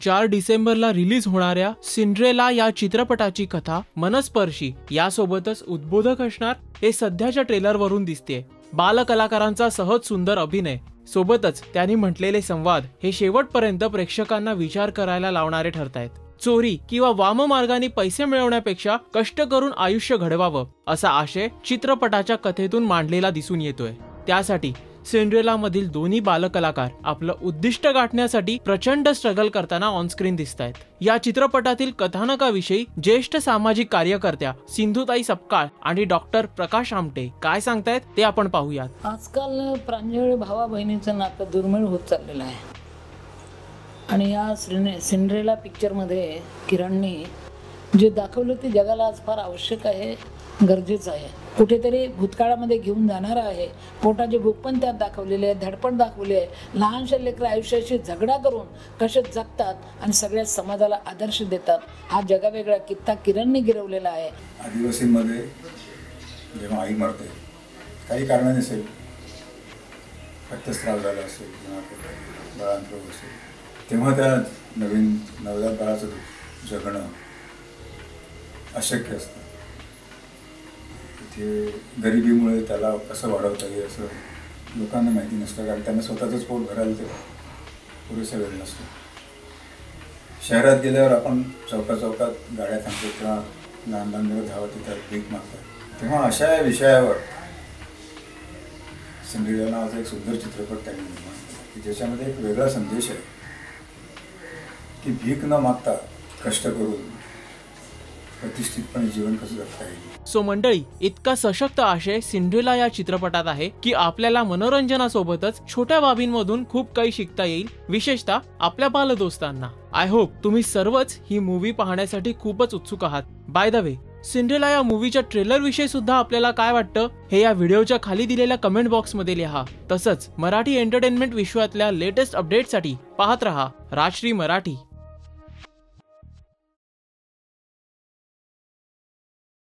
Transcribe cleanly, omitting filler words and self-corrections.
4 डिसेंबरला रिलीज होणाऱ्या सिंड्रेला या चित्रपटाची कथा मनस्पर्शी यासोबतच उद्बोधक असणार हे सध्याच्या ट्रेलरवरून दिसते। बालकलाकारांचा सहज सुंदर अभिनय सोबतच त्यांनी म्हटलेले संवाद हे शेवटपर्यंत प्रेक्षकांना विचार करायला लावणारे ठरतायत। चोरी किंवा वाममार्गाने पैसे मिळवण्यापेक्षा कष्ट करून आयुष्य घडवावं असा आशय चित्रपटाच्या कथेतून मांडलेला दिसून येतोय। त्यासाठी सिंड्रेला मधील दोन्ही बालकलाकार आपलं उद्दिष्ट गाठण्यासाठी प्रचंड स्ट्रगल करताना ऑनस्क्रीन दिसतायत। या चित्रपटातील कथानकाविषयी ज्येष्ठ सामाजिक कार्यकर्त्या सिंधुताई सपकाळ आणि डॉक्टर प्रकाश आमटे काय सांगतायत ते आपण पाहूयात। आजकाल प्रांजळ भावा बहिणीचं नातं दुर्मिळ होत चाललेलं आहे आणि या सिंड्रेला पिक्चरमध्ये किरणने जे दाखवलं ते जगाला आज फार आवश्यक आहे, गरजेचं आहे। कुठेतरी भूतकाळामध्ये घेऊन जाणार आहे। पोटाचे भूक पण त्यात दाखवलेले आहे, धडपड दाखवली आहे। लहानशा लेकरं आयुष्याशी झगडा करून कसे जगतात आणि सगळ्या समाजाला आदर्श देतात, हा जगावेगळा कित्ता किरणने गिरवलेला आहे। आदिवासींमध्ये जेव्हा आई मरते काही कारणाने असेल, रक्तस्राव झाला असेल किंवा बाळांतरोग असेल, तेव्हा त्या नवीन नवजात बाळाचं जगणं अशक्य असतं। ते गरिबीमुळे त्याला कसं वाढवता येईल असं लोकांना माहिती नसतं, कारण त्यांना स्वतःचंच पोट भरायला ते पुरेसा वेळ नसतो। शहरात गेल्यावर आपण चौकात गाड्या थांबतो किंवा लहान लहान मुलं धावत तिथं भीक मागतात, तेव्हा अशा विषयावर सिंड्रेला नावाचा एक सुंदर चित्रपट त्यांनी निर्माण केला की ज्याच्यामध्ये एक वेगळा संदेश आहे की भीक न मागता कष्ट करून प्रतिष्ठितपणे जीवन कसं जगता येईल। सो मंडळी, इतका सशक्त आशय सिंड्रेला या चित्रपटात आहे की आपल्याला मनोरंजनासोबतच छोट्या बाबींमधून खूप काही शिकता येईल, विशेषतः आपल्या बालदोस्तांना। आय होप तुम्ही सर्वच ही मूवी पाहण्यासाठी खूपच उत्सुक आहात। बाय द वे, सिंड्रेला या मूवीच्या ट्रेलर विषयी सुद्धा आपल्याला काय वाटतं हे या व्हिडिओच्या खाली दिलेल्या कमेंट बॉक्स मध्ये लिहा। तसंच मराठी एंटरटेनमेंट विश्वातल्या लेटेस्ट अपडेटसाठी पाहत रहा राजश्री मराठी।